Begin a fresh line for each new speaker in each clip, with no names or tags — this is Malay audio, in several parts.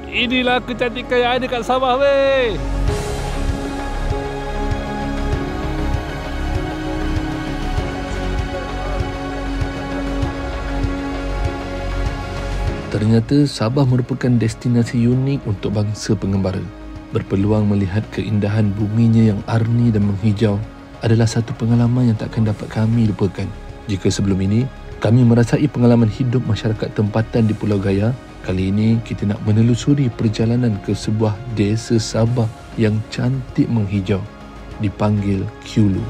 Inilah kecantikan yang ada kat Sabah weh. Ternyata Sabah merupakan destinasi unik untuk bangsa pengembara. Berpeluang melihat keindahan buminya yang arni dan menghijau adalah satu pengalaman yang takkan dapat kami lupakan. Jika sebelum ini, kami merasai pengalaman hidup masyarakat tempatan di Pulau Gaya, kali ini kita nak menelusuri perjalanan ke sebuah desa Sabah yang cantik menghijau, dipanggil Kiulu.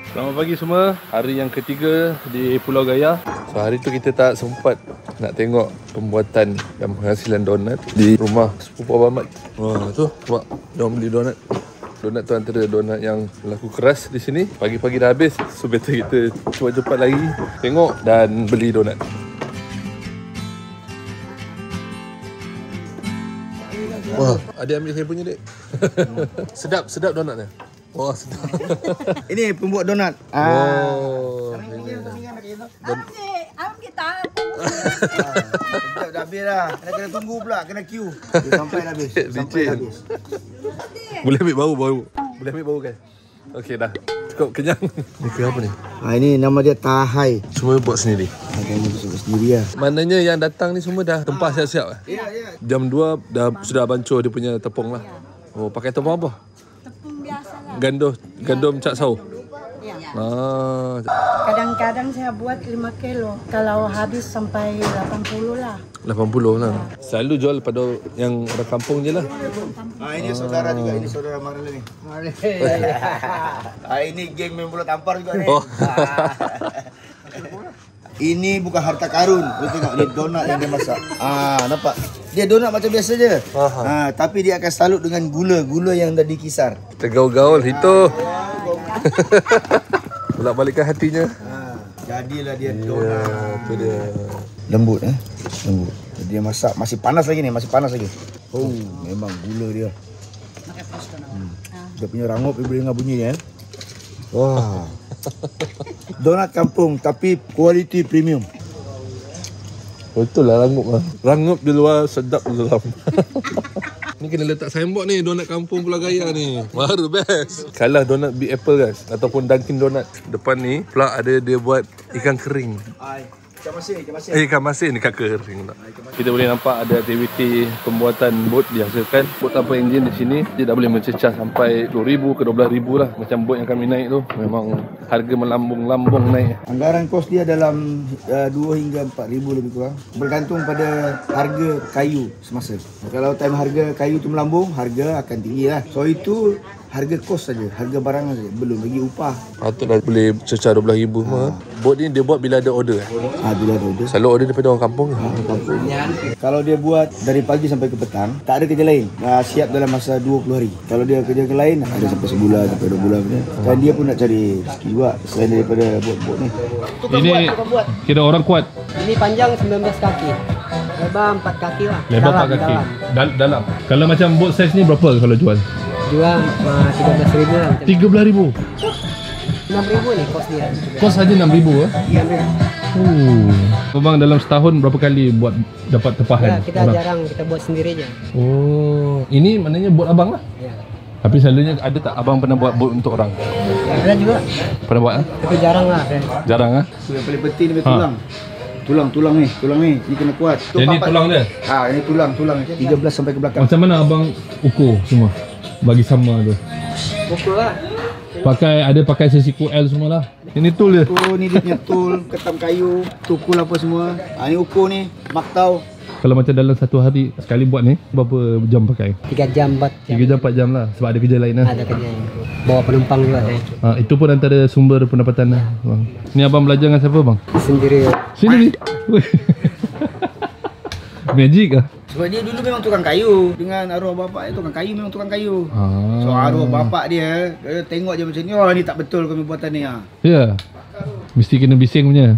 Selamat pagi semua. Hari yang ketiga di Pulau Gaya. So hari tu kita tak sempat nak tengok pembuatan dan penghasilan donat di rumah sepupu Abang Mat. Wah tu, nampak dia orang beli donat. Donat tu antara donat yang laku keras di sini. Pagi-pagi dah habis. So better kita cepat-cepat lagi tengok dan beli donat. Wah, adik ambil saya punya dek. Sedap donatnya. Wah, sedap.
Ini pembuat donat.
Oh.
Abang kita
Dah habis dah. Kena tunggu pula, kena queue. Sampai dah habis. Sampai dah habis.
Boleh ambil bau. Boleh ambil bau kan? Okey dah. Cukup kenyang. Ni ke apa ni?
Ini nama dia tahai.
Semua buat sendiri.
Ini buat sendiri lah.
Maknanya yang datang ni semua dah tempah siap-siap.
Ya.
Jam 2 dah sudah bancur dia punya tepung lah. Oh, pakai tepung apa?
tepung biasa lah.
Gandum cak saw.
Ya.
Kadang-kadang saya buat 5 kilo. Kalau habis sampai 80 lah.
80 lah. Selalu jual pada yang orang kampung je lah.
Ini saudara juga. Ini saudara Marla ni. Ini geng main bola tampar juga ni.
Oh.
Ini bukan harta karun. Lu tengok dia donat yang dia masak. Nampak? Dia donat macam biasa je. Tapi dia akan salut dengan gula yang dah dikisar.
Tergaul-gaul itu. Bolak-balikkan hatinya.
Jadilah dia donat.
Itu dia.
Lembut lembut. Dia masak masih panas lagi ni, Oh, memang gula dia. Dia punya rangup dia boleh dengar bunyi dia. Wah. Donat kampung tapi kualiti premium.
Betul lah rangup lah. Rangup di luar, sedap di dalam. Ni kena letak signboard ni, donat kampung Pulau Gaya ni. Baru best. Kalah donat Big Apple guys, ataupun Dunkin Donut. Depan ni pula ada dia buat ikan kering.
Ikan masin.
Ikan masin ikan kering tak. Kita boleh nampak ada aktiviti pembuatan bot dihasilkan. Bot tanpa enjin di sini dia dah boleh mencecah sampai 10,000 ke 12,000 lah. Macam bot yang kami naik tu memang harga melambung-lambung naik.
Anggaran kos dia dalam 2 hingga 4,000 lebih kurang. Bergantung pada harga kayu semasa. Kalau time harga kayu tu melambung, harga akan tinggi lah. So itu harga kos saja, harga barang saja, belum lagi upah.
Patutlah boleh cecah 12,000 mah. Bot ni dia buat bila ada order
Bila ada order.
Selalu order daripada orang kampung
Kalau dia buat dari pagi sampai ke petang, tak ada kerja lain. Siap dalam masa 20 hari. Kalau dia kerja ke lain, ada sampai sebulan, sampai 2 bulan macam. Dan dia pun nak cari rezeki juga selain daripada bot-bot ni.
Ini kira orang kuat.
Ini panjang 19 kaki. Lebar 4 kaki lah.
Lebar 4 kaki. Dalam. Kalau macam bot size ni berapa kalau jual?
Jual 13,000 lah.
13,000.
6,000 ni kos dia.
Kos saja 6,000
Ya,
Abang dalam setahun berapa kali buat dapat tepahan?
ya, kita jarang, kita buat sendiri je.
Oh, ini maknanya bot abang lah?
Ya.
Tapi selalunya ada tak abang pernah buat bot untuk orang?
Ya, ada juga.
Pernah buat?
Tapi jarang lah.
Jarang ah?
Yang paling penting ni tulang. Tulang ni. Ini kena kuat.
Jadi tulang dia?
Ini tulang. 13 sampai ke belakang.
Macam mana abang ukur semua? Bagi sama tu?
Pukul lah.
Pakai sesiku L semualah. Ini tool dia.
Ni dia punya tool, ketam kayu, tukul apa semua. Ini ukur ni, maktau.
Kalau macam dalam satu hari sekali buat ni, berapa jam pakai?
3 jam, 4 jam.
3 jam 4 jam lah. Sebab ada kerja lain lah.
Ada kerja. Bawa penumpang juga saya.
Itu pun antara sumber pendapatan lah bang. Ni abang belajar dengan siapa bang?
Sendiri.
Sendiri? Magic lah.
Sebab dia dulu memang tukang kayu. Dengan arwah bapak dia tukang kayu, memang tukang kayu. So arwah bapak dia tengok je macam ni, oh ni tak betul kami buatan ni.
Ya. Mesti kena bising punya.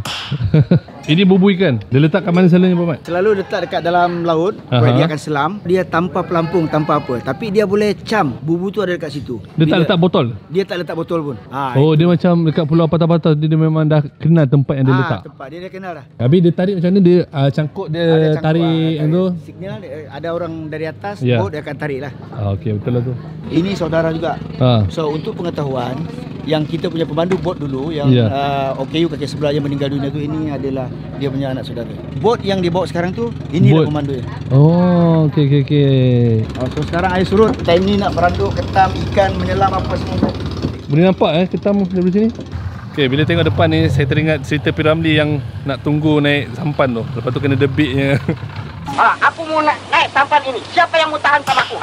Ini bubu ikan. Dia letak kat mana selalunya Pak Mat?
Selalu letak dekat dalam laut. Dia akan selam. Dia tanpa pelampung, tanpa apa. Tapi dia boleh cam. Bubu tu ada dekat situ.
Dia tak letak botol?
Dia tak letak botol pun.
Oh, dia macam dekat pulau patah-patah. Dia memang dah kenal tempat yang dia letak.
Tempat dia dah kenal dah.
Habis dia tarik macam mana? Dia cangkuk dia tarik yang tu?
Signal ada orang dari atas,
Ya.
boat dia akan tarik lah.
Okey, betul lah tu.
Ini saudara juga. So untuk pengetahuan, yang kita punya pemandu bot dulu yang OKU kaki sebelah yang meninggal dunia tu, ini adalah dia punya anak saudara. Bot yang dia bawa sekarang tu, inilah pemandu dia.
Oh, okey.
So sekarang air surut, time ni nak beranduk ketam, ikan, menyelam apa semua.
Boleh nampak ketam dari sini. Okey, bila tengok depan ni saya teringat cerita Piramli yang nak tunggu naik sampan tu. Lepas tu kena debitnya.
Aku mau naik sampan ini. Siapa yang mau tahan sama aku?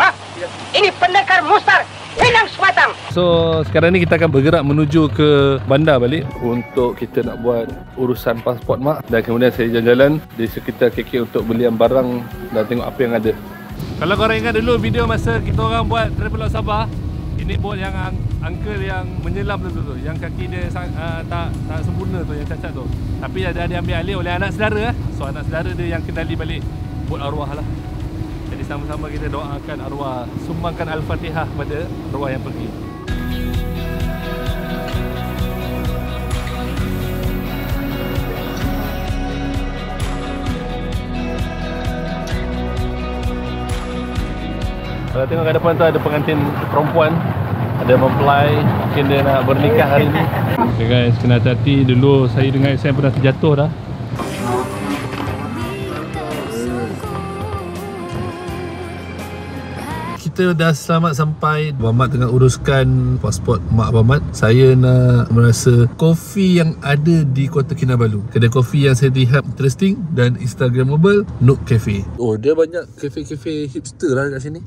Ini pendekar mustar Pinang Sematang.
So sekarang ni kita akan bergerak menuju ke bandar balik untuk kita nak buat urusan pasport mak. Dan kemudian saya jalan-jalan di sekitar KK untuk belian barang dan tengok apa yang ada. Kalau korang ingat dulu video masa kita orang buat Travelog Sabah, ini bot yang uncle yang menyelam tu, yang kaki dia tak sempurna tu, yang cacat tu. Tapi ada diambil alih oleh anak saudara. So anak saudara dia yang kendali balik bot arwah lah. Jadi sama-sama kita doakan arwah, sumbangkan Al-Fatihah kepada arwah yang pergi. Kalau tengok kat depan tu ada pengantin perempuan, ada mempelai, mungkin dia nak bernikah hari ni. Okay guys, kena hati-hati. Dulu saya dengan SM pernah terjatuh dah. Kita dah selamat sampai. Abang Mat tengah uruskan pasport mak Abang Mat. Saya nak merasa kopi yang ada di Kota Kinabalu. Kedai kopi yang saya lihat interesting dan instagramable, Nook Cafe. Oh, dia banyak kafe-kafe hipster lah kat sini.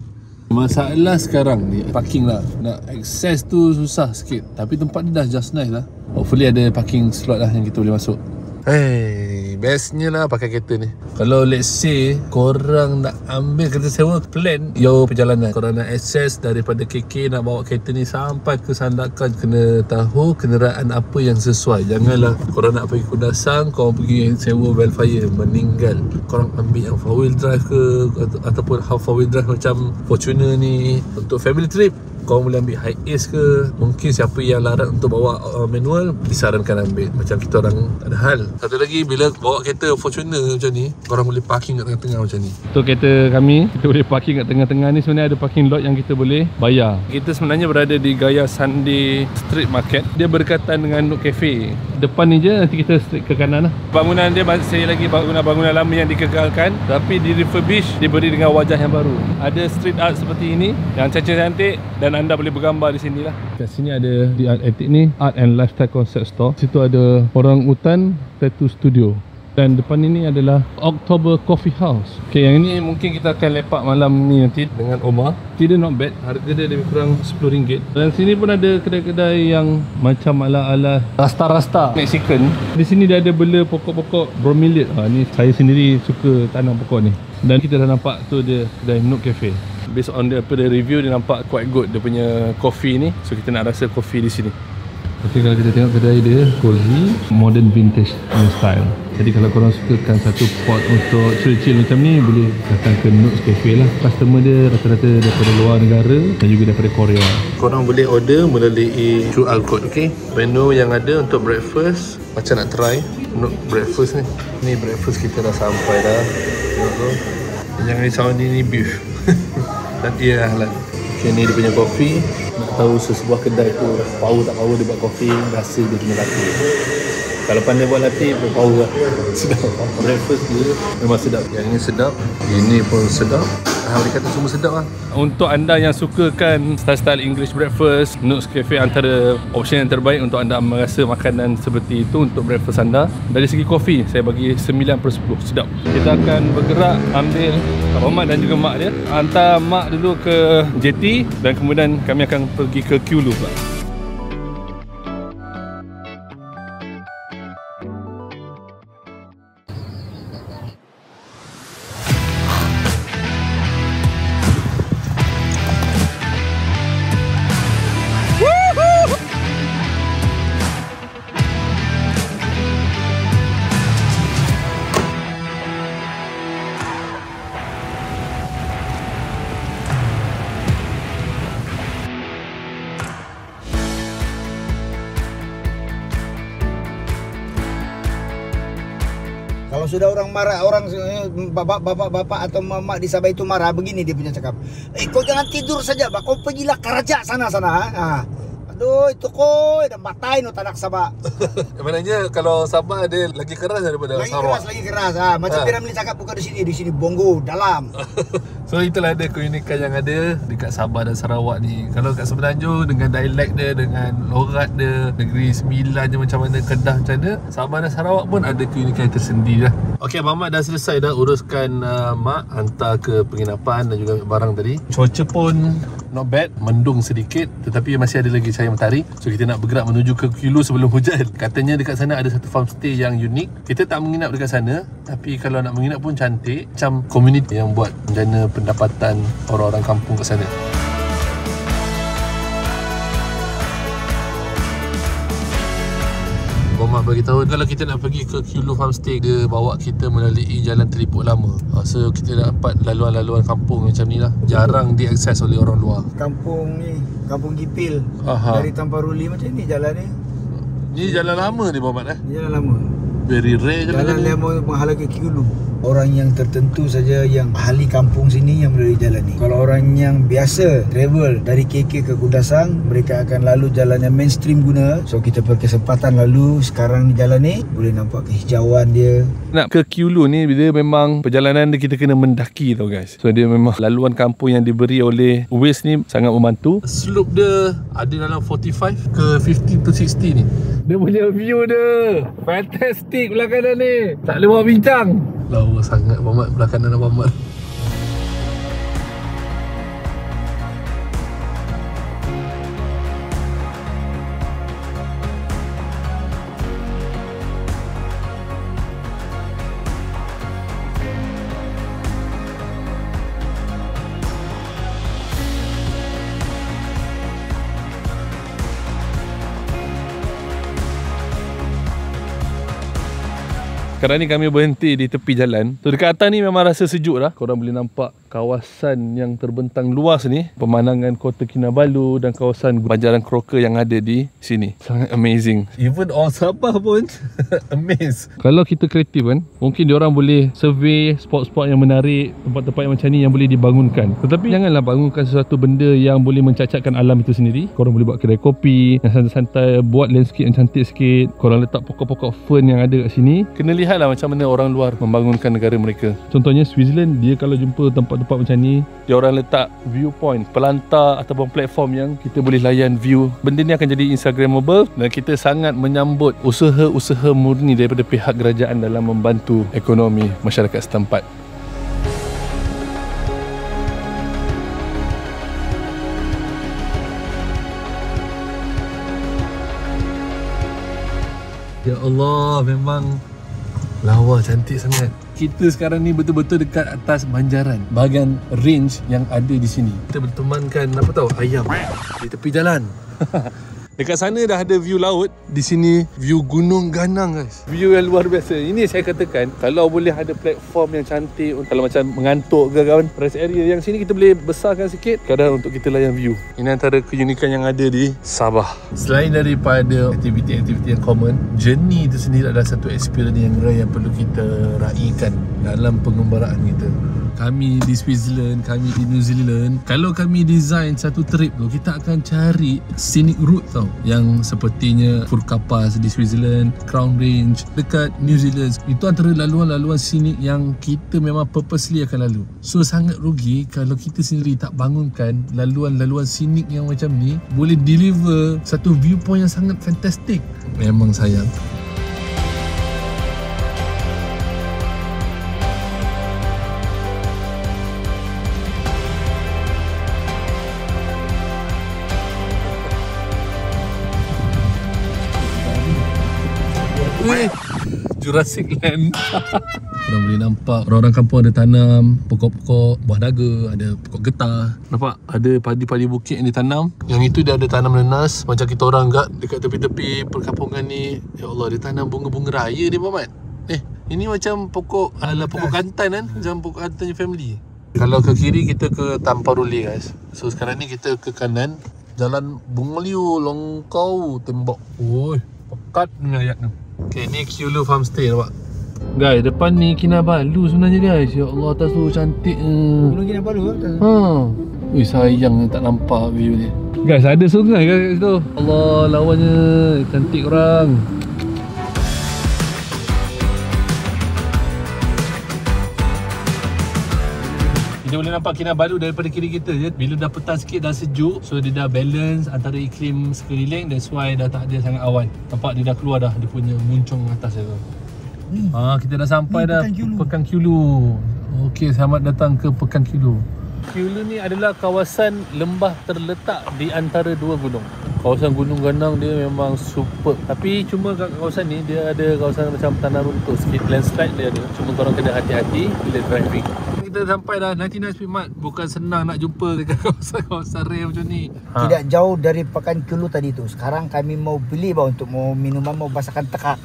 Masalah sekarang ni parking lah. Nak access tu susah sikit. Tapi tempat dia dah just nice lah. Hopefully ada parking slot lah yang kita boleh masuk. Hey, bestnya lah pakai kereta ni. Kalau let's say korang nak ambil kereta sewa, plan your perjalanan. Korang nak access daripada KK, nak bawa kereta ni sampai ke Sandakan, kena tahu kenderaan apa yang sesuai. Janganlah korang nak pergi Kundasang, korang pergi sewa Wildfire, meninggal. Korang ambil yang 4-wheel drive ke, ataupun half 4-wheel drive macam Fortuner ni. Untuk family trip, korang boleh ambil high ace ke. Mungkin siapa yang larat untuk bawa manual, disarankan ambil. Macam kita orang tak ada hal. Satu lagi, bila bawa kereta Fortuner macam ni, korang boleh parking kat tengah-tengah macam ni. Untuk kereta kami, kita boleh parking kat tengah-tengah ni. Sebenarnya ada parking lot yang kita boleh bayar. Kita sebenarnya berada di Gaya Sunday Street Market. Dia berdekatan dengan Nook Cafe. Depan ni je, nanti kita straight ke kanan lah. Bangunan dia masih lagi bangunan lama yang dikekalkan, tapi di refurbish, diberi dengan wajah yang baru. Ada street art seperti ini yang cantik-cantik dan anda boleh bergambar di sini lah. Kat sini ada di Art Antique ni, Art and Lifestyle Concept Store. Situ ada orang utan tattoo studio. Dan depan ini adalah October Coffee House. Okay, yang ini mungkin kita akan lepak malam ni nanti dengan Omar. Tidak not bad, harga dia lebih kurang RM10. Dan sini pun ada kedai-kedai yang macam ala-ala rasta-rasta Mexican. Di sini dia ada bela pokok-pokok bromeliad. Ni saya sendiri suka tanam pokok ni. Dan kita dah nampak tu dia kedai Nook Cafe. Based on the review, dia nampak quite good dia punya coffee ni. So kita nak rasa coffee di sini. Okay, kalau kita tengok kedai dia cozy, modern vintage style. Jadi kalau korang sukakan satu pot untuk chill-chill macam ni, boleh datang ke Nook Cafe lah. Customer dia rata-rata daripada luar negara dan juga daripada Korea. Korang boleh order melalui QR code, okay? Menu yang ada untuk breakfast, macam nak try Nook breakfast ni. Ni breakfast kita dah sampai dah. Tengok tu. Jangan risau, ni beef. Dan ia halal. Okay, ni dia punya kopi. Nak tahu sesebuah kedai tu power tak power dia buat kopi, rasa dia punya latte. Kalau pandai buat latte, power lah. Sedap. Breakfast dia memang sedap. Yang ini sedap, ini pun sedap. Boleh kata semua sedap lah. Untuk anda yang sukakan style-style English breakfast, Nook Cafe antara option yang terbaik untuk anda merasa makanan seperti itu untuk breakfast anda. Dari segi kopi, saya bagi 9/10. Sedap. Kita akan bergerak ambil Abang Mat dan juga mak dia. Hantar mak dulu ke JT dan kemudian kami akan pergi ke Q Loop lah.
sudah orang marah, orang bapak atau mamak di Sabah itu marah, begini dia punya cakap. Kau jangan tidur saja, kau pergilah ke raja sana. Aduh, itu koi dah matain tak nak Sabah.
Sebenarnya kalau Sabah dia lagi keras daripada Sarawak.
Lagi keras. Macam Piramli cakap bukan di sini Bongo dalam.
So itulah ada keunikan yang ada dekat Sabah dan Sarawak ni. Kalau kat Semenanjung dengan dialek dia, dengan logat dia, Negeri Sembilan je macam mana, Kedah macam mana, Sabah dan Sarawak pun ada keunikan yang tersendiri lah. Okey, Mamat dah selesai dah uruskan mak hantar ke penginapan dan juga barang tadi. Cuaca pun not bad, mendung sedikit tetapi masih ada lagi cahaya matahari. So kita nak bergerak menuju ke Kulu sebelum hujan. Katanya dekat sana ada satu farm stay yang unik. Kita tak menginap dekat sana, tapi kalau nak menginap pun cantik, macam community yang buat menjana pendapatan orang-orang kampung kat sana. Mak bagi tahu kalau kita nak pergi ke Kulu Farm Stay, dia bawa kita melalui jalan Telipuk Lama. So kita dapat laluan-laluan kampung macam ni lah. Jarang diakses oleh orang luar.
Kampung ni, Kampung Gipil. Dari Tamparuli macam ni jalan ni.
Ni jalan lama ni Mamat
Ni jalan lama.
Very rare
jalan lama menghala ke Kulu. Orang yang tertentu saja yang ahli kampung sini yang melalui jalan ni. Kalau orang yang biasa travel dari KK ke Kundasang, mereka akan lalu jalan yang mainstream guna. So kita berkesempatan lalu sekarang ni jalan ni, boleh nampak kehijauan dia.
Nak ke Kulu ni dia memang perjalanan dia kita kena mendaki tau guys. So dia memang laluan kampung yang diberi oleh Waze ni sangat membantu. Slope dia ada dalam 45 ke 50 to 60 ni. Dia punya view dia fantastic belah kanan ni. Tak boleh buat bincang. Lawa sangat Mamat belah kanan Mamat. Sekarang ni kami berhenti di tepi jalan. So dekat atas ni memang rasa sejuk lah. Korang boleh nampak kawasan yang terbentang luas ni, pemandangan Kota Kinabalu dan kawasan Banjaran Keroka yang ada di sini. Sangat amazing. Even orang Sabah pun amazed. Kalau kita kreatif kan, mungkin diorang boleh survey spot-spot yang menarik, tempat-tempat yang macam ni yang boleh dibangunkan. Tetapi janganlah bangunkan sesuatu benda yang boleh mencacatkan alam itu sendiri. Korang boleh buat kedai kopi yang santai-santai, buat landscape yang cantik sikit. Korang letak pokok-pokok fern yang ada kat sini. Kena lihatlah macam mana orang luar membangunkan negara mereka. Contohnya Switzerland, dia kalau jumpa tempat-tempat macam ni, dia orang letak viewpoint, pelantar ataupun platform yang kita boleh layan view. Benda ni akan jadi Instagramable dan kita sangat menyambut usaha-usaha murni daripada pihak kerajaan dalam membantu ekonomi masyarakat setempat. Ya Allah, memang lawa cantik sangat. Kita sekarang ni betul-betul dekat atas Banjaran, bahagian range yang ada di sini. Kita bertemankan apa tahu, ayam di tepi jalan. Dekat sana dah ada view laut, di sini view Gunung Ganang guys. View yang luar biasa. Ini saya katakan, kalau boleh ada platform yang cantik, kalau macam mengantuk ke kawan, rest area yang sini kita boleh besarkan sikit kadang untuk kita layan view. Ini antara keunikan yang ada di Sabah. Selain daripada aktiviti-aktiviti yang common, journey itu sendiri adalah satu experience yang rare yang perlu kita raikan dalam pengembaraan kita. Kami di Switzerland, kami di New Zealand, kalau kami design satu trip tu, kita akan cari scenic route tau, yang sepertinya Furkapas di Switzerland, Crown Range dekat New Zealand. Itu antara laluan-laluan scenic yang kita memang purposely akan lalu. So sangat rugi kalau kita sendiri tak bangunkan laluan-laluan scenic yang macam ni boleh deliver satu viewpoint yang sangat fantastic. Memang sayang. Jurassic Land. Korang boleh nampak orang-orang kampung ada tanam pokok-pokok buah naga, ada pokok getah. Nampak ada padi-padi bukit yang ditanam. Yang itu dia ada tanam nenas. Macam kita orang kat dekat tepi-tepi perkampungan ni, ya Allah, dia tanam bunga-bunga raya dia Muhammad. Ini macam pokok ala pokok kantan kan, macam pokok kantannya family. Kalau ke kiri kita ke Tamparuli guys. So sekarang ni kita ke kanan, Jalan Bungliu Longkau Tembok. Oi, pekat ni ayat tu. Okay, ni Kulu Farm Stay nampak. Guys, depan ni Kinabalu sebenarnya guys. Ya Allah, atas tu cantik.
Gunung Kinabalu atas.
Ui, sayang tak nampak view ni. Guys, ada sungai kat situ. Allah, lawannya cantik korang. Kita boleh nampak Kinabalu daripada kiri kita je. Bila dah petang sikit dah sejuk, so dia dah balance antara iklim sekeliling. That's why dah tak ada sangat awan. Nampak dia dah keluar dah, dia punya muncung atas dia tu. Kita dah sampai dah Pekan Kulu. Okey, selamat datang ke Pekan Kulu. Kulu ni adalah kawasan lembah terletak di antara dua gunung. Kawasan Gunung Ganang dia memang super. Tapi cuma kat kawasan ni dia ada kawasan macam tanah runtuh sikit, landslide dia ada. Cuma korang kena hati-hati bila driving. Kita sampai dah 99 Speed Mart. Bukan senang nak jumpa dekat kawasan rare macam ni.
Tidak jauh dari Pekan Kulu tadi tu. Sekarang kami mau beli untuk mau minuman, mau basahkan tekak.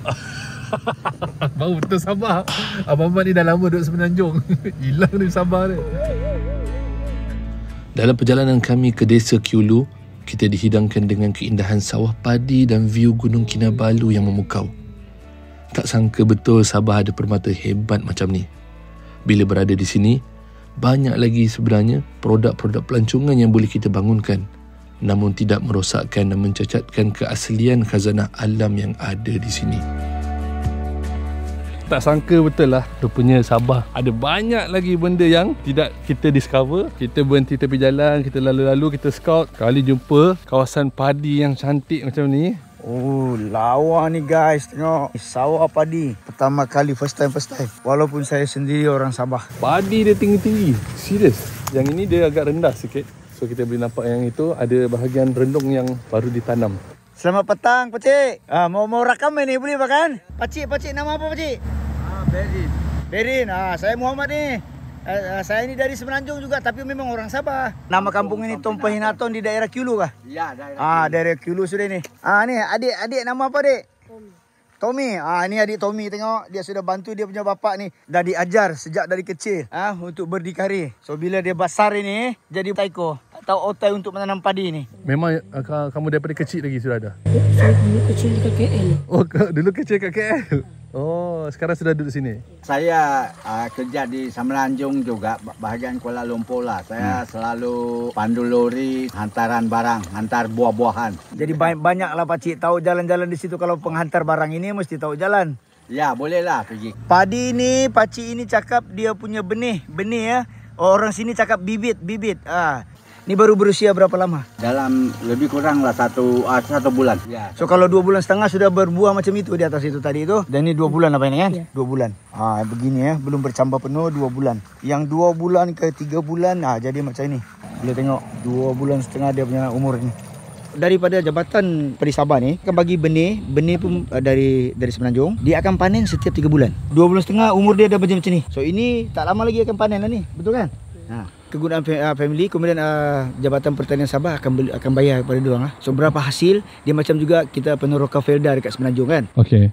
Baru betul Sabah. Abang Mat ni dah lama duduk Semenanjung. Hilang ni Sabah dia. Dalam perjalanan kami ke desa Kulu, kita dihidangkan dengan keindahan sawah padi dan view Gunung Kinabalu yang memukau. Tak sangka betul Sabah ada permata hebat macam ni. Bila berada di sini, banyak lagi sebenarnya produk-produk pelancongan yang boleh kita bangunkan, namun tidak merosakkan dan mencacatkan keaslian khazanah alam yang ada di sini. Tak sangka betul lah, rupanya Sabah ada banyak lagi benda yang tidak kita discover. Kita berhenti tepi jalan, kita lalu-lalu, kita scout, kali jumpa kawasan padi yang cantik macam ni.
Oh, lawa ni guys, tengok sawah padi. Pertama kali, first time. Walaupun saya sendiri orang Sabah.
Padi dia tinggi-tinggi, serius. Yang ini dia agak rendah sikit. So kita boleh nampak yang itu ada bahagian rendung yang baru ditanam.
Selamat petang, Pakcik. Mau rakam ni, boleh kan? Pakcik, nama apa Pakcik? Berin. Berin. Saya Muhammad ni. Saya ni dari Semenanjung juga, tapi memang orang Sabah. Nama kampung ini Tompah Hinaton di daerah Kulu kah?
Ya, daerah.
Daerah Kulu sudah ni. Ni adik nama apa Dek? Tommy. Ini adik Tommy, tengok dia sudah bantu dia punya bapak ni. Dah diajar sejak dari kecil untuk berdikari. So bila dia besar ini jadi taiko atau otai untuk menanam padi ni.
Memang kamu daripada kecil lagi sudah ada?
Saya dulu kecil kat KL.
Oh, dulu kecil kat KL. Oh, sekarang sudah duduk sini.
Saya kerja di Semenanjung juga, bahagian Kuala Lumpur lah. Saya selalu pandu lori, hantaran barang, hantar buah-buahan.
Jadi banyaklah Pakcik tahu jalan-jalan di situ. Kalau penghantar barang ini mesti tahu jalan.
Ya, bolehlah pergi.
Padi ni Pakcik ini cakap dia punya benih ya. Orang sini cakap bibit. Ni baru berusia berapa lama?
Dalam lebih kurang lah satu bulan. Ya.
So kalau 2 bulan setengah sudah berbuah macam itu di atas itu tadi itu. Dan ini 2 bulan apa ini kan?
Ya.
2 bulan. Begini ya, belum bercambah penuh 2 bulan. Yang 2 bulan ke 3 bulan, jadi macam ini. Boleh tengok 2 bulan setengah dia punya umur ini. Daripada Jabatan Padi Sabah ni akan bagi benih pun dari Semenanjung. Dia akan panen setiap 3 bulan. 2 bulan setengah umur dia dah macam ni. So ini tak lama lagi akan panen lah ni. Betul kan? Kegunaan family, kemudian Jabatan Pertanian Sabah akan bayar kepada diorang lah. So berapa hasil, dia macam juga kita peneroka Felda dekat Semenanjung kan.
Okey.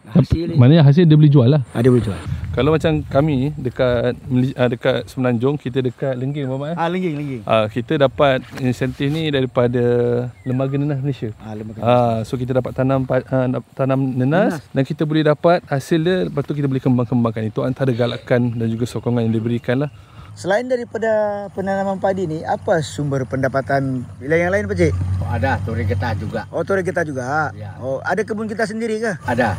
Maknanya hasil dia boleh jual lah.
Dia boleh jual.
Kalau macam kami dekat Semenanjung, kita dekat Lengging Bapak
Lengging.
Kita dapat insentif ni daripada Lembaga Nenas Malaysia. So kita dapat tanam nenas dan kita boleh dapat hasil dia, lepas tu kita boleh kembangkan. Itu antara galakan dan juga sokongan yang diberikan lah.
Selain daripada penanaman padi ni, apa sumber pendapatan yang lain Pakcik?
Ada tori getah juga.
Tori getah juga?
Ya.
Ada kebun kita sendiri ke?
Ada.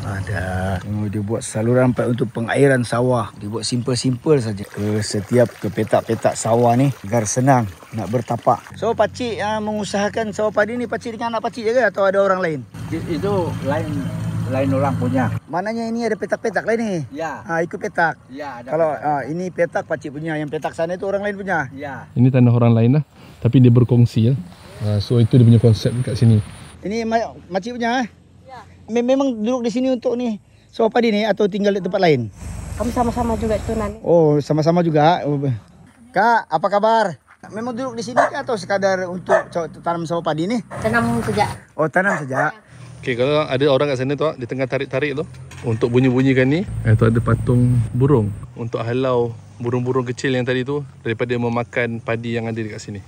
Dia buat saluran untuk pengairan sawah. Dia buat simple saja ke setiap petak-petak sawah ni agar senang nak bertapak. So Pakcik mengusahakan sawah padi ni Pakcik dengan anak Pakcik je ke atau ada orang lain?
Itu lain orang punya.
Maknanya ini ada petak-petak lain ni?
Ya.
Ikut petak?
Ya, ada.
Kalau ini petak Pakcik punya, yang petak sana itu orang lain punya?
Ya.
Ini tanah orang lain lah, tapi dia berkongsi lah. So itu dia punya konsep dekat sini. Ini
Makcik punya? Ya. Memang duduk di sini untuk ni sawah padi ni atau tinggal di tempat lain?
Kami sama-sama juga itu Nani.
Oh, sama-sama juga. Kak, apa kabar? Memang duduk di sini ke atau sekadar untuk tanam sawah padi ni?
Tanam saja.
Oh, tanam saja.
Okey, kalau ada orang kat sana tu, dia tengah tarik-tarik tu untuk bunyi-bunyikan ni, tu ada patung burung untuk halau burung-burung kecil yang tadi tu daripada memakan padi yang ada dekat sini.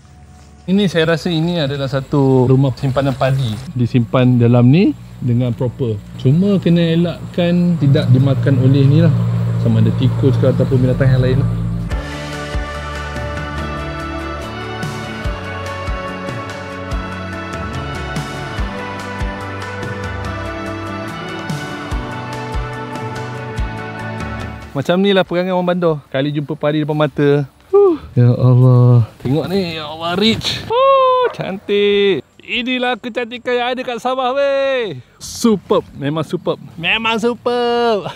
Ini saya rasa ini adalah satu rumah simpanan padi. Disimpan dalam ni dengan proper. Cuma kena elakkan tidak dimakan oleh ni lah. sama ada tikus ke ataupun binatang yang lain. Macam ni lah perangai orang bandar. Kali jumpa padi depan mata. Ya Allah. Tengok ni, ya Allah, rich. Cantik. Inilah kecantikan yang ada kat Sabah weh. Superb, memang superb. Memang superb.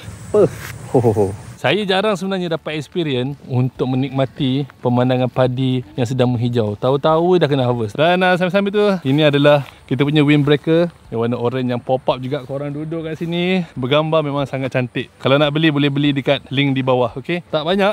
Saya jarang sebenarnya dapat experience untuk menikmati pemandangan padi yang sedang menghijau. Tahu-tahu dah kena harvest. Dan sambil-sambil tu, ini adalah kita punya windbreaker yang warna orange yang pop up juga. Korang duduk kat sini, bergambar memang sangat cantik. Kalau nak beli, boleh beli dekat link di bawah. Okay? Tak banyak.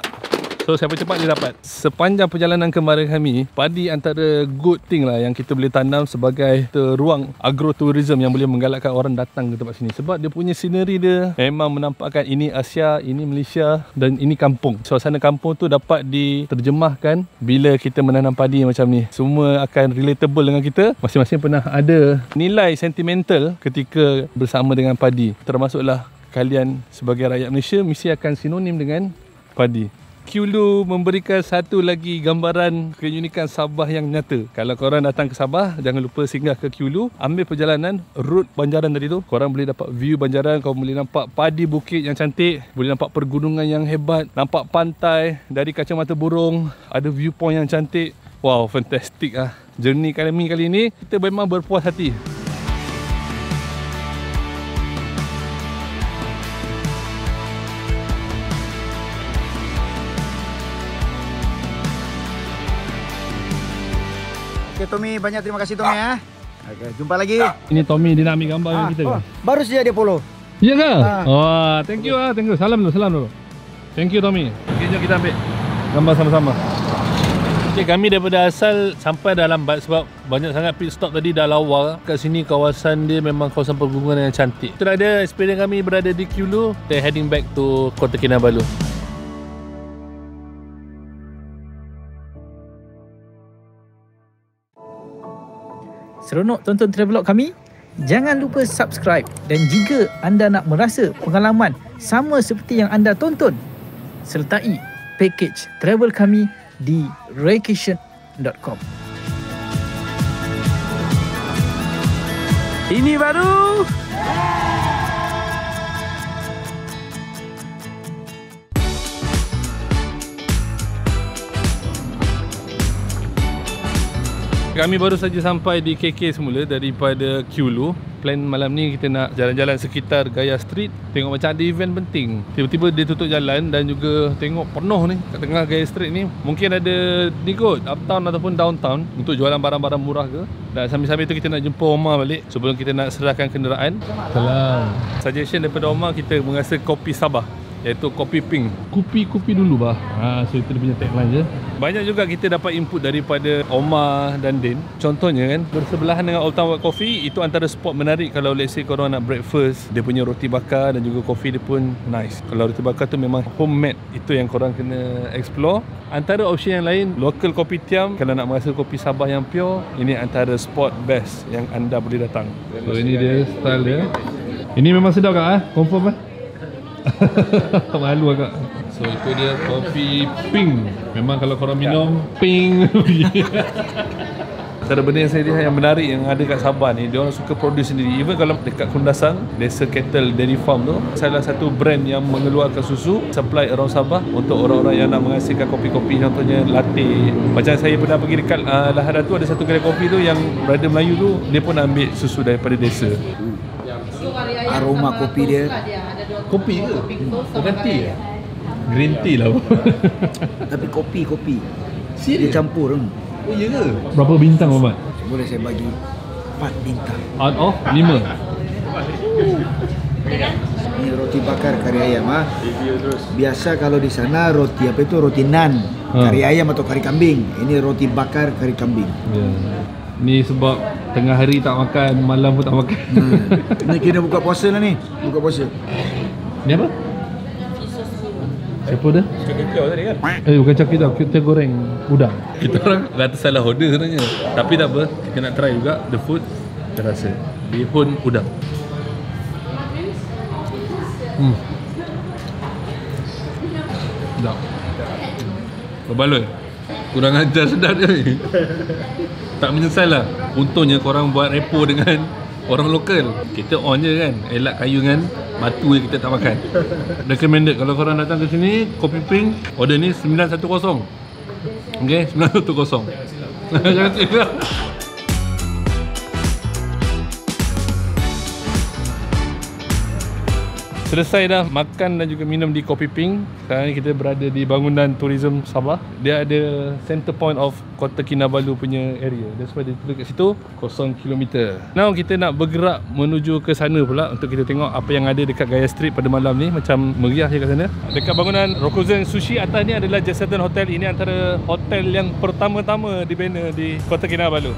So siapa cepat dia dapat. Sepanjang perjalanan kemarin kami, padi antara good thing lah yang kita boleh tanam sebagai ruang agrotourism yang boleh menggalakkan orang datang ke tempat sini. Sebab dia punya scenery dia memang menampakkan ini Asia, ini Malaysia dan ini kampung. Suasana kampung tu dapat diterjemahkan bila kita menanam padi macam ni. Semua akan relatable dengan kita. Masing-masing pernah ada nilai sentimental ketika bersama dengan padi. Termasuklah kalian sebagai rakyat Malaysia mesti akan sinonim dengan padi. Kyulu memberikan satu lagi gambaran keunikan Sabah yang nyata. Kalau korang datang ke Sabah, jangan lupa singgah ke Kyulu, ambil perjalanan route Banjaran tadi tu. Korang boleh dapat view Banjaran, korang boleh nampak padi bukit yang cantik, boleh nampak pergunungan yang hebat, nampak pantai dari kacamata burung, ada viewpoint yang cantik. Wow, fantastic ah. Journey kami kali ni kita memang berpuas hati.
Okay, Tommy, banyak terima kasih Tommy ya. Okay, jumpa lagi.
Ini Tommy, dia nak ambil gambar dengan kita ke?
Baru saja dia follow.
Ya ke? Wah, thank you ah, thank you. Salam dulu. Thank you Tommy. Okay, jom kita ambil gambar sama-sama. Okay, kami daripada asal sampai dah lambat sebab banyak sangat pit stop tadi dah lawa. Kat sini kawasan dia memang kawasan pergunungan yang cantik. Itulah dia experience kami berada di Kyulu. Then heading back to Kota Kinabalu.
Seronok tonton travelog kami? Jangan lupa subscribe dan jika anda nak merasa pengalaman sama seperti yang anda tonton, sertai package travel kami di raycation.com. Ini baru
kami baru saja sampai di KK semula daripada Kyulu. Plan malam ni kita nak jalan-jalan sekitar Gaya Street, tengok macam ada event penting. Tiba-tiba dia tutup jalan dan juga tengok penuh ni kat tengah Gaya Street ni. Mungkin ada ni kot, uptown ataupun downtown untuk jualan barang-barang murah ke. Dan sambil-sambil tu kita nak jumpa Omar balik sebelum kita nak serahkan kenderaan. Salam. Suggestion daripada Omar, kita merasa kopi Sabah, iaitu kopi pink. Kopi dulu bah. So itu dia punya tagline je. Banyak juga kita dapat input daripada Omar dan Din. Contohnya kan, bersebelahan dengan Old Town White Coffee, itu antara spot menarik kalau let's say korang nak breakfast. Dia punya roti bakar dan juga kopi dia pun nice. Kalau roti bakar tu memang homemade, itu yang korang kena explore. Antara option yang lain, local kopi tiam. Kalau nak merasa kopi Sabah yang pure, ini antara spot best yang anda boleh datang. So ini dia style dia. Ini memang sedap kak confirm malu agak. So itu dia kopi pink. Memang kalau korang minum pink. Antara benda yang saya lihat yang menarik yang ada kat Sabah ni, dia orang suka produce sendiri. Even kalau dekat Kundasang, Desa Kettle Dairy Farm tu, salah satu brand yang mengeluarkan susu supply around Sabah untuk orang-orang yang nak menghasilkan kopi-kopi, contohnya latte. Macam saya pernah pergi dekat Lahada tu, ada satu kedai kopi tu yang brother Melayu tu, dia pun ambil susu daripada desa.
Aroma kopi dia.
Kopi ke? Bukan tea? Green tea lah.
Tapi kopi.
Serius?
Dia campur.
Oh iya ke? Berapa bintang Muhammad?
Boleh saya bagi 4 bintang.
Out of 5?
Ini roti bakar kari ayam Biasa kalau di sana roti apa itu, roti nan, kari ayam atau kari kambing. Ini roti bakar kari kambing.
Ni sebab tengah hari tak makan, malam pun tak makan.
Ni kena buka puasa lah ni. Buka puasa.
Ni apa? Siapa dah? Cakap tadi kan? Bukan cakap tau, kita goreng udang. Kita orang rata salah order sebenarnya. Tapi tak apa, kita nak try juga the food. Kita rasa bihun udang. Sedap. Berbaloi. Kurang ajar sedap je ni. Tak menyesal lah. Untungnya korang buat repo dengan orang lokal. Kita on je kan. Elak kayu dengan batu je kita tak makan. Recommended kalau korang datang ke sini, Kopi Ping, order ni 910. Okay, 910. Jangan silap. Selesai dah makan dan juga minum di Kopi Ping. Sekarang ni kita berada di bangunan tourism Sabah. Dia ada center point of Kota Kinabalu punya area. That's why dia tulis kat situ 0 km. Now kita nak bergerak menuju ke sana pula untuk kita tengok apa yang ada dekat Gaya Street pada malam ni. Macam meriah je kat sana. Dekat bangunan Rokuzen Sushi atas ni adalah Jesselton Hotel. Ini antara hotel yang pertama-tama dibina di Kota Kinabalu.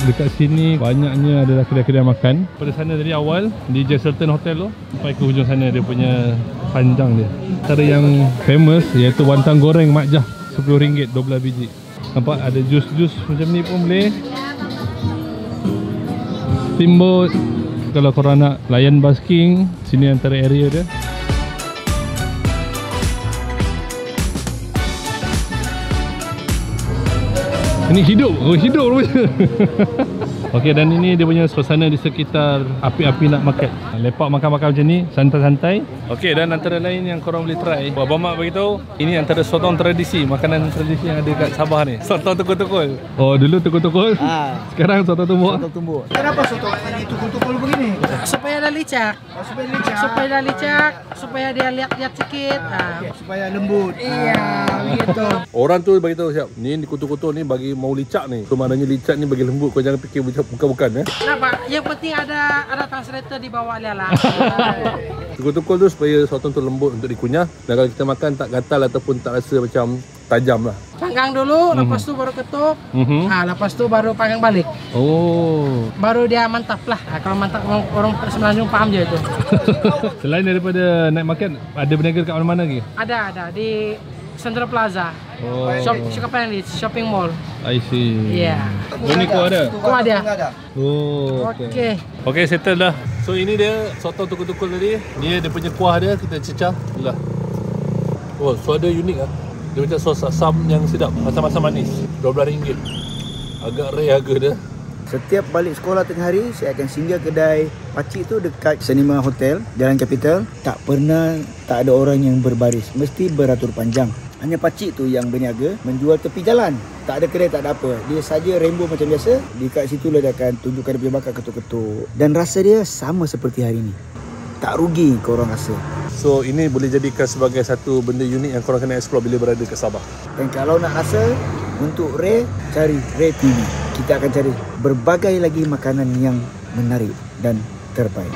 Dekat sini banyaknya adalah kedai-kedai makan. Pada sana tadi awal di Jesselton Hotel tu sampai ke hujung sana dia punya panjang dia. Antara yang famous iaitu wantang goreng Mak Jah, RM10 12 biji. Nampak ada jus-jus macam ni pun boleh. Steamboat. Kalau korang nak layan basking, sini antara area dia. Ini hidup, hidup rupanya. Okey, dan ini dia punya suasana di sekitar api-api nak market. Lepak makan-makan macam ni, santai-santai. Okey, dan antara lain yang korang boleh try, Abang Mak beritahu, ini antara sotong tradisi, makanan tradisi yang ada kat Sabah ni. Sotong tukul-tukul. Oh, dulu tukul-tukul. Sekarang sotong tumbuk.
Sotong tumbuk. Kenapa sotong ini tukul-tukul begini?
Supaya dah licak.
Supaya licak.
Supaya dah licak, supaya dia lihat-lihat sikit.
Supaya lembut.
Iya, begitu.
Orang tu beritahu siap, ni dikutul-kutul ni bagi mau licak ni. So maknanya licak ni bagi lembut. Kau jangan fikir bukan-bukan
Kenapa? Yang penting ada translator di bawah dia lah.
Tukul-tukul tu supaya sotong tu lembut untuk dikunyah. Dan kalau kita makan tak gatal ataupun tak rasa macam tajam lah.
Panggang dulu, lepas tu baru ketuk. Lepas tu baru panggang balik.
Oh.
Baru dia mantap lah. Kalau mantap orang Semenanjung paham je itu.
Selain daripada night market, ada berniaga dekat mana-mana lagi?
Ada di Central Plaza.
Oh.
Shopping mall.
I see.
Yeah.
Oh, ni kuah ada?
Kuah dia.
Oh,
Okey.
Okey, settle dah. So ini dia sotong tukul-tukul tadi. Ni dia punya kuah dia, kita cecah. Itulah. Oh, so ada unik ah. Dia macam sos asam yang sedap, asam-asam manis. RM12. Agak rare harga dia.
Setiap balik sekolah tengah hari, saya akan singgah kedai pakcik tu dekat Cinema Hotel, Jalan Capital. Tak pernah tak ada orang yang berbaris, mesti beratur panjang. Hanya pakcik tu yang berniaga menjual tepi jalan. Tak ada kedai, tak ada apa. Dia saja rainbow macam biasa. Dekat situ lah dia akan tunjukkan dia punya bakar ketuk-ketuk. Dan rasa dia sama seperti hari ni. Tak rugi korang rasa.
So ini boleh jadikan sebagai satu benda unik yang korang kena explore bila berada ke Sabah.
Dan kalau nak rasa untuk Ray, cari Ray TV. Kita akan cari berbagai lagi makanan yang menarik dan terbaik.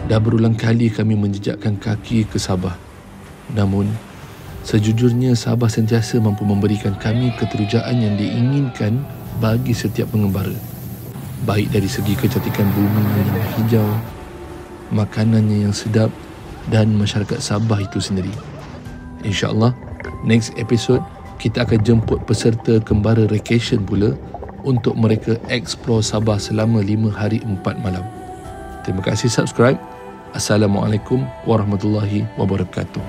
Dah berulang kali kami menjejakkan kaki ke Sabah. Namun, sejujurnya Sabah sentiasa mampu memberikan kami keterujaan yang diinginkan bagi setiap pengembara. Baik dari segi kecantikan bumi yang hijau, makanannya yang sedap dan masyarakat Sabah itu sendiri. InsyaAllah, next episode kita akan jemput peserta kembara vacation pula untuk mereka explore Sabah selama 5 hari 4 malam. Terima kasih subscribe. Assalamualaikum warahmatullahi wabarakatuh.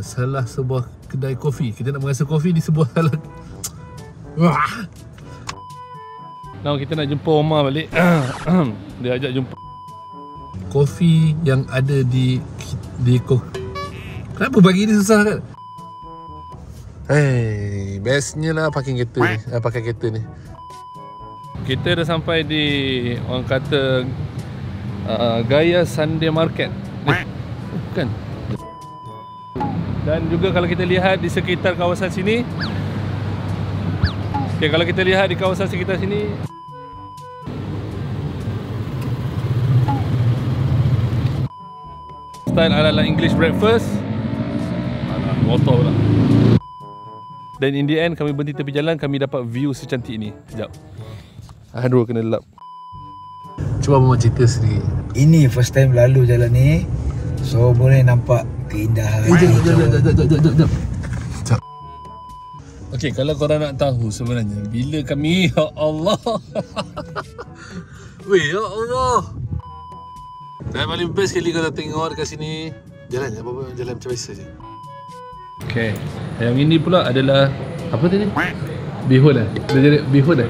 Salah sebuah kedai kopi. Kita nak merasa kopi di sebuah salah. Wah. Now kita nak jumpa Omar balik. Dia ajak jumpa kopi yang ada di kenapa bagi ni susah kan? Hey, bestnya lah parking kereta ni. Pakai kereta ni. Kita dah sampai di, orang kata, Gaya Sunday Market. Bukan. Dan juga kalau kita lihat di sekitar kawasan sini, okay, kalau kita lihat di kawasan sekitar sini, style ala-ala English breakfast. Alah, motor pula. Dan in the end kami berhenti tepi jalan, kami dapat view secantik ini. Sekejap. Aduh, kena lap. Cuba Muhammad cerita sedikit.
Ini first time lalu jalan ni, so boleh nampak keindahan.
Sekejap. Okey, kalau korang nak tahu sebenarnya bila kami, ya Allah. Weh, ya Allah. Dan paling best sekali kalau tengok dekat sini, jalan apa-apa, jalan macam biasa je. Okey, yang ini pula adalah apa tadi? Bihun. Dia jadi bihun.